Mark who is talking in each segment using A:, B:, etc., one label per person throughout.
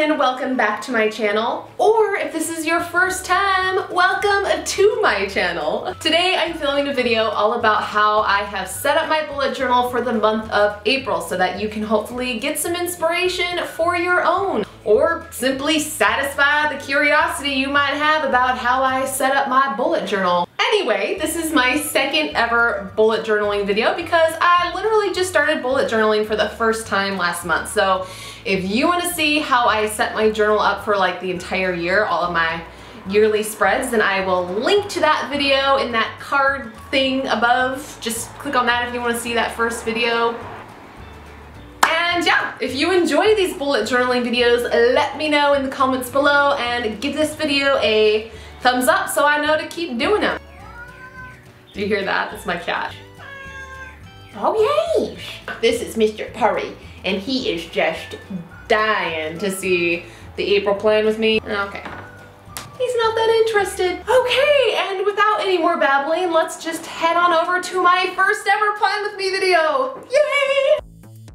A: and welcome back to my channel. Or if this is your first time, welcome to my channel. Today I'm filming a video all about how I have set up my bullet journal for the month of April so that you can hopefully get some inspiration for your own, or simply satisfy the curiosity you might have about how I set up my bullet journal. Anyway, this is my second ever bullet journaling video because I literally just started bullet journaling for the first time last month. So if you want to see how I set my journal up for like the entire year, all of my yearly spreads, then I will link to that video in that card thing above. Just click on that if you want to see that first video. And yeah, if you enjoy these bullet journaling videos, let me know in the comments below and give this video a thumbs up so I know to keep doing them. Do you hear that? That's my cat.
B: Oh yes! This is Mr. Purry, and he is just dying to see the April plan with me.
A: Okay. He's not that interested. Okay, and without any more babbling, let's just head on over to my first ever plan with me video. Yay!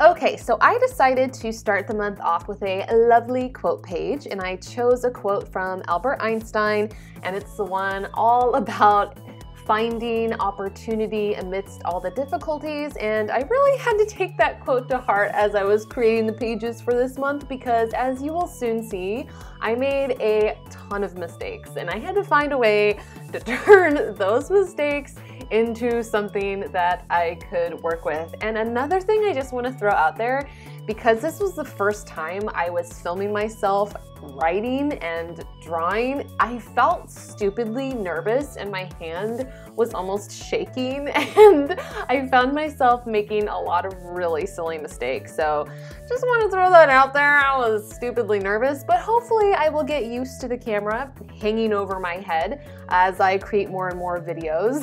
A: Okay, so I decided to start the month off with a lovely quote page, and I chose a quote from Albert Einstein, and it's the one all about finding opportunity amidst all the difficulties. And I really had to take that quote to heart as I was creating the pages for this month because, as you will soon see, I made a ton of mistakes and I had to find a way to turn those mistakes into something that I could work with. And another thing I just want to throw out there, because this was the first time I was filming myself writing and drawing, I felt stupidly nervous and my hand was almost shaking, and I found myself making a lot of really silly mistakes. So just want to throw that out there. I was stupidly nervous, but hopefully I will get used to the camera hanging over my head as I create more and more videos.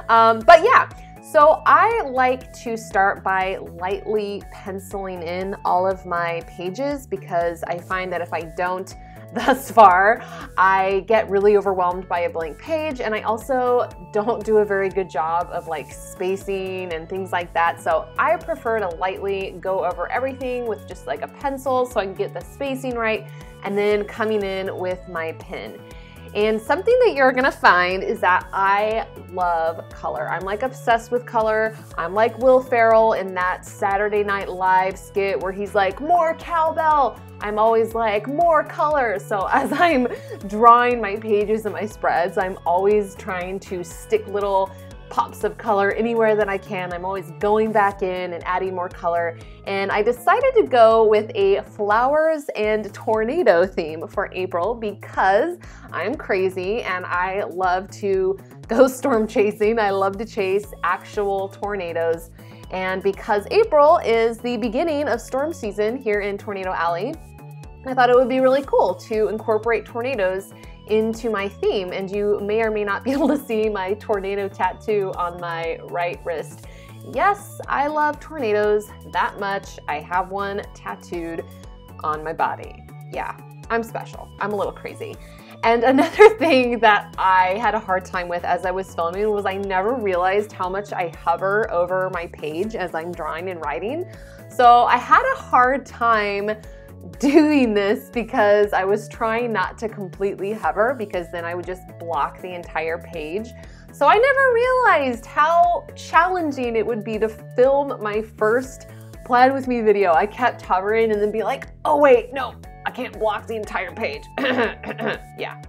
A: But yeah. So I like to start by lightly penciling in all of my pages because I find that if I don't thus far, I get really overwhelmed by a blank page, and I also don't do a very good job of like spacing and things like that. So I prefer to lightly go over everything with just like a pencil so I can get the spacing right, and then coming in with my pen. And something that you're gonna find is that I love color. I'm like obsessed with color. I'm like Will Ferrell in that Saturday Night Live skit where he's like, more cowbell. I'm always like, more color. So as I'm drawing my pages and my spreads, I'm always trying to stick little pops of color anywhere that I can. I'm always going back in and adding more color. And I decided to go with a flowers and tornado theme for April because I'm crazy and I love to go storm chasing. I love to chase actual tornadoes. And because April is the beginning of storm season here in Tornado Alley, I thought it would be really cool to incorporate tornadoes into my theme, and you may or may not be able to see my tornado tattoo on my right wrist. Yes, I love tornadoes that much. I have one tattooed on my body. Yeah, I'm special. I'm a little crazy. And another thing that I had a hard time with as I was filming was I never realized how much I hover over my page as I'm drawing and writing. So I had a hard time doing this because I was trying not to completely hover because then I would just block the entire page. So I never realized how challenging it would be to film my first Plan With Me video. I kept hovering and then be like, oh wait, no, I can't block the entire page. Yeah.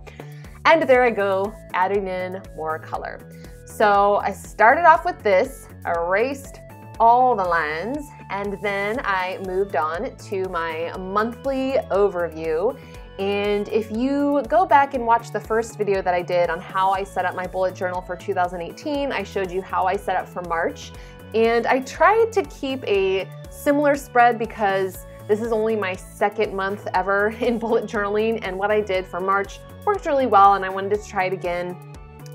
A: And there I go, adding in more color. So I started off with this, erased all the lines, and then I moved on to my monthly overview. And if you go back and watch the first video that I did on how I set up my bullet journal for 2018, I showed you how I set up for March. And I tried to keep a similar spread because this is only my second month ever in bullet journaling, and what I did for March worked really well and I wanted to try it again.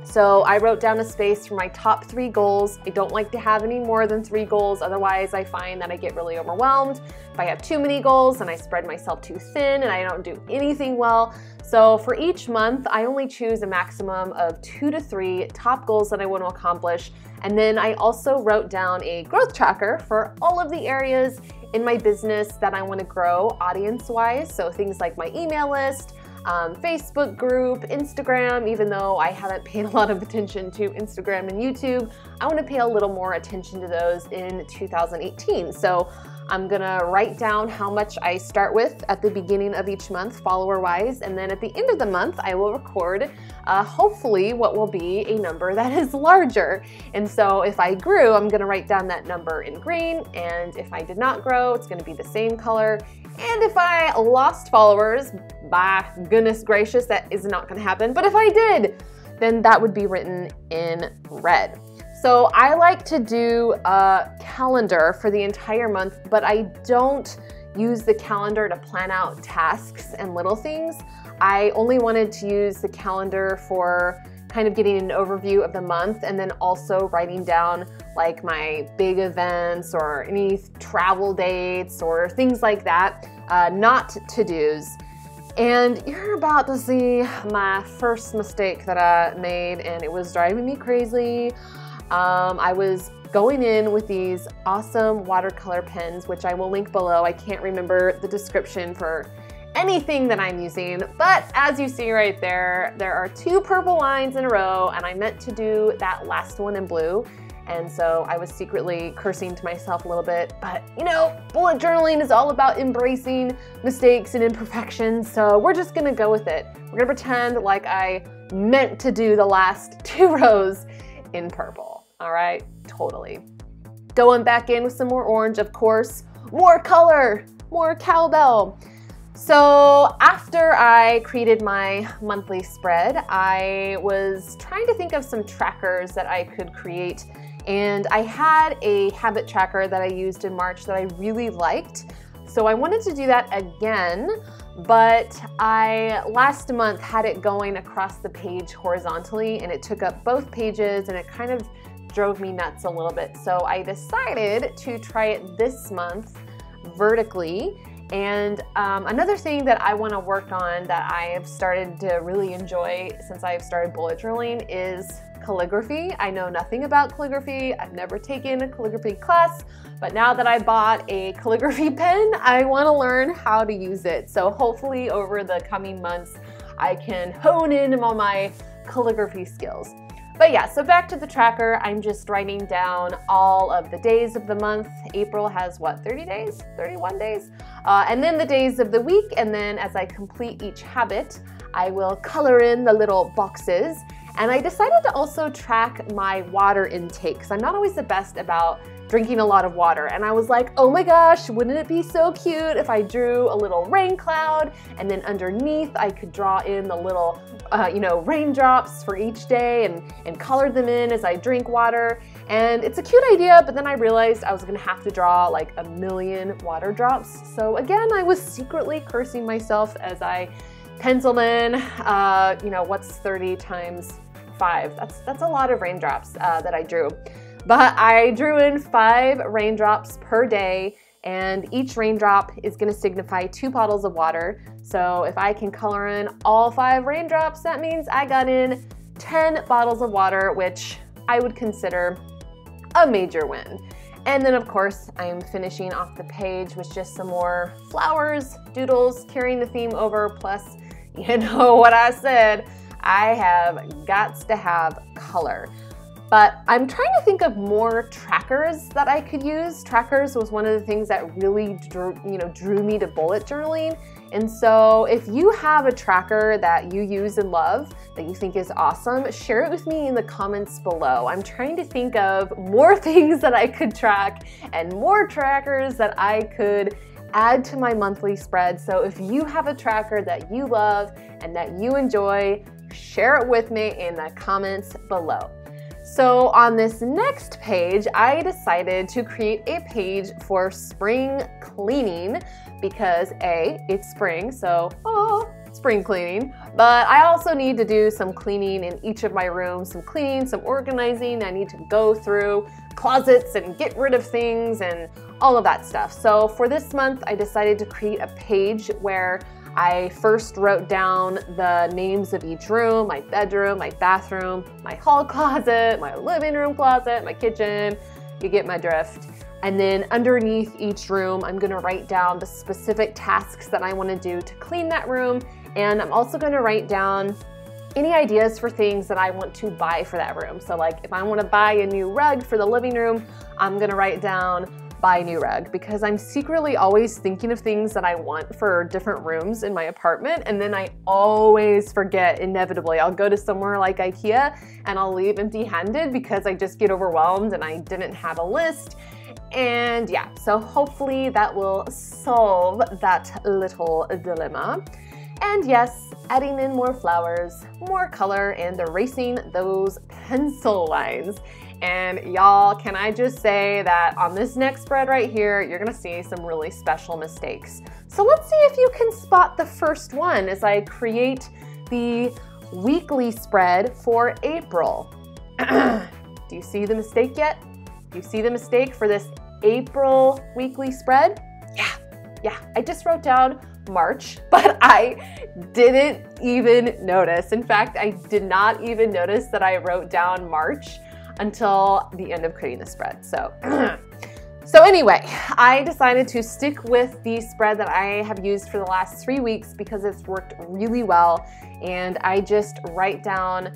A: So I wrote down a space for my top 3 goals. I don't like to have any more than 3 goals, otherwise I find that I get really overwhelmed. If I have too many goals, then I spread myself too thin and I don't do anything well. So for each month, I only choose a maximum of 2 to 3 top goals that I want to accomplish. And then I also wrote down a growth tracker for all of the areas in my business that I want to grow audience-wise. So things like my email list, Facebook group, Instagram, even though I haven't paid a lot of attention to Instagram and YouTube, I want to pay a little more attention to those in 2018. So I'm gonna write down how much I start with at the beginning of each month, follower-wise, and then at the end of the month, I will record hopefully what will be a number that is larger. And so if I grew, I'm gonna write down that number in green, and if I did not grow, it's gonna be the same color. And if I lost followers, by goodness gracious, that is not gonna happen, but if I did, then that would be written in red. So I like to do a calendar for the entire month, but I don't use the calendar to plan out tasks and little things. I only wanted to use the calendar for kind of getting an overview of the month and then also writing down like my big events or any travel dates or things like that, not to-dos. And you're about to see my first mistake that I made, and it was driving me crazy. I was going in with these awesome watercolor pens, which I will link below. I can't remember the description for anything that I'm using, but as you see right there, there are 2 purple lines in a row, and I meant to do that last one in blue. And so I was secretly cursing to myself a little bit, but you know, bullet journaling is all about embracing mistakes and imperfections, so we're just gonna go with it. We're gonna pretend like I meant to do the last 2 rows in purple. All right, totally. Going back in with some more orange, of course, more color, more cowbell. So after I created my monthly spread, I was trying to think of some trackers that I could create, and I had a habit tracker that I used in March that I really liked. So I wanted to do that again, but I last month had it going across the page horizontally, and it took up both pages, and it kind of drove me nuts a little bit. So I decided to try it this month vertically. And another thing that I want to work on that I have started to really enjoy since I've started bullet journaling is calligraphy. I know nothing about calligraphy. I've never taken a calligraphy class, but now that I bought a calligraphy pen, I want to learn how to use it. So hopefully over the coming months, I can hone in on my calligraphy skills. But yeah, so back to the tracker, I'm just writing down all of the days of the month. April has what, 30 days, 31 days? And then the days of the week, and then as I complete each habit, I will color in the little boxes. And I decided to also track my water intake, because I'm not always the best about drinking a lot of water. And I was like, oh my gosh, wouldn't it be so cute if I drew a little rain cloud, and then underneath I could draw in the little raindrops for each day and color them in as I drink water. And it's a cute idea, but then I realized I was gonna have to draw like 1,000,000 water drops. So again, I was secretly cursing myself as I penciled in, what's 30 times 5? That's a lot of raindrops that I drew. But I drew in 5 raindrops per day, and each raindrop is gonna signify 2 bottles of water. So if I can color in all 5 raindrops, that means I got in 10 bottles of water, which I would consider a major win. And then of course, I'm finishing off the page with just some more flowers, doodles, carrying the theme over, plus, you know what I said, I have got to have color. But I'm trying to think of more trackers that I could use. Trackers was one of the things that really drew me to bullet journaling. And so if you have a tracker that you use and love, that you think is awesome, share it with me in the comments below. I'm trying to think of more things that I could track and more trackers that I could add to my monthly spread. So if you have a tracker that you love and that you enjoy, share it with me in the comments below. So on this next page, I decided to create a page for spring cleaning because A, it's spring, so spring cleaning, but I also need to do some cleaning in each of my rooms, some cleaning, some organizing. I need to go through closets and get rid of things and all of that stuff. So for this month, I decided to create a page where I first wrote down the names of each room, my bedroom, my bathroom, my hall closet, my living room closet, my kitchen. You get my drift. And then underneath each room, I'm gonna write down the specific tasks that I wanna do to clean that room. And I'm also gonna write down any ideas for things that I want to buy for that room. So like if I wanna buy a new rug for the living room, I'm gonna write down buy a new rug, because I'm secretly always thinking of things that I want for different rooms in my apartment, and then I always forget inevitably. I'll go to somewhere like IKEA and I'll leave empty-handed because I just get overwhelmed and I didn't have a list. And yeah, so hopefully that will solve that little dilemma. And yes, adding in more flowers, more color, and erasing those pencil lines. And y'all, can I just say that on this next spread right here, you're gonna see some really special mistakes. So let's see if you can spot the first one as I create the weekly spread for April. Do you see the mistake yet? Do you see the mistake for this April weekly spread? Yeah, I just wrote down March, but I didn't even notice. In fact, I did not even notice that I wrote down March until the end of creating the spread. So anyway, I decided to stick with the spread that I have used for the last 3 weeks because it's worked really well. And I just write down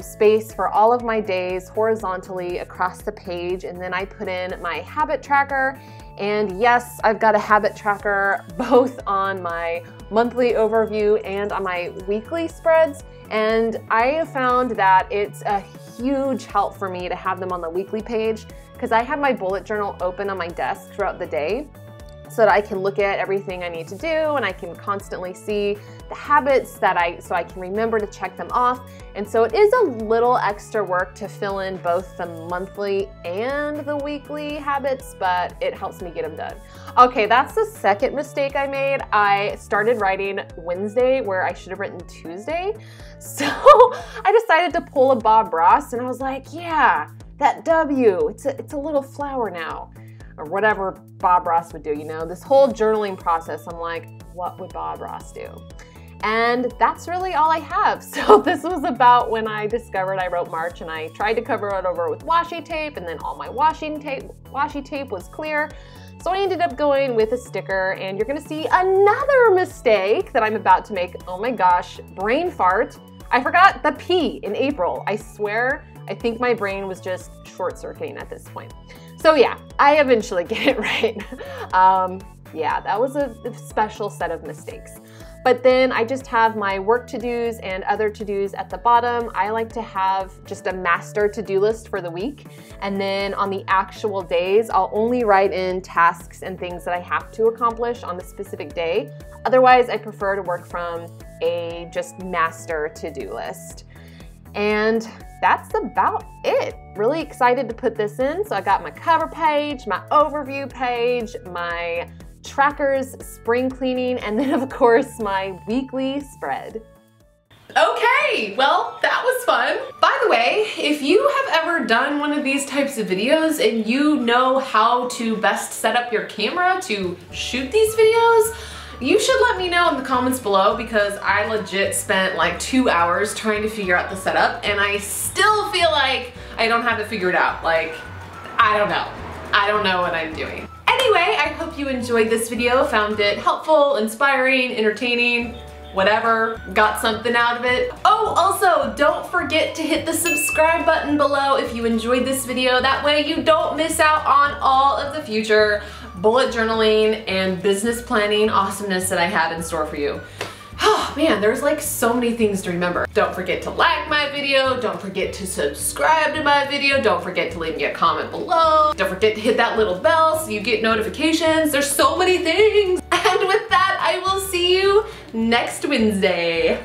A: space for all of my days horizontally across the page, and then I put in my habit tracker. And yes, I've got a habit tracker both on my monthly overview and on my weekly spreads. And I have found that it's a huge help for me to have them on the weekly page, because I have my bullet journal open on my desk throughout the day so that I can look at everything I need to do, and I can constantly see the habits so I can remember to check them off. And so it is a little extra work to fill in both the monthly and the weekly habits, but it helps me get them done. Okay, that's the second mistake I made. I started writing Wednesday where I should have written Tuesday. So I decided to pull a Bob Ross, and I was like, yeah, that W, it's a little flower now. Or whatever Bob Ross would do, you know? This whole journaling process, I'm like, what would Bob Ross do? And that's really all I have. So this was about when I discovered I wrote March, and I tried to cover it over with washi tape, and then all my washi tape was clear. So I ended up going with a sticker, and you're gonna see another mistake that I'm about to make. Oh my gosh, brain fart. I forgot the P in April. I swear, I think my brain was just short-circuiting at this point. So yeah, I eventually get it right. Yeah, that was a special set of mistakes. But then I just have my work to-dos and other to-dos at the bottom. I like to have just a master to-do list for the week. And then on the actual days, I'll only write in tasks and things that I have to accomplish on the specific day. Otherwise, I prefer to work from a just master to-do list. And that's about it. Really excited to put this in. So I got my cover page, my overview page, my trackers, spring cleaning, and then of course my weekly spread.
B: Okay, well, that was fun. By the way, if you have ever done one of these types of videos and you know how to best set up your camera to shoot these videos, you should let me know in the comments below, because I legit spent like 2 hours trying to figure out the setup, and I still feel like I don't have it figured out. Like, I don't know. I don't know what I'm doing. Anyway, I hope you enjoyed this video, found it helpful, inspiring, entertaining, whatever, got something out of it. Oh, also, don't forget to hit the subscribe button below if you enjoyed this video. That way you don't miss out on all of the future bullet journaling and business planning awesomeness that I have in store for you. Oh man, there's like so many things to remember. Don't forget to like my video, don't forget to subscribe to my video, don't forget to leave me a comment below, don't forget to hit that little bell so you get notifications. There's so many things. And with that, I will see you next Wednesday.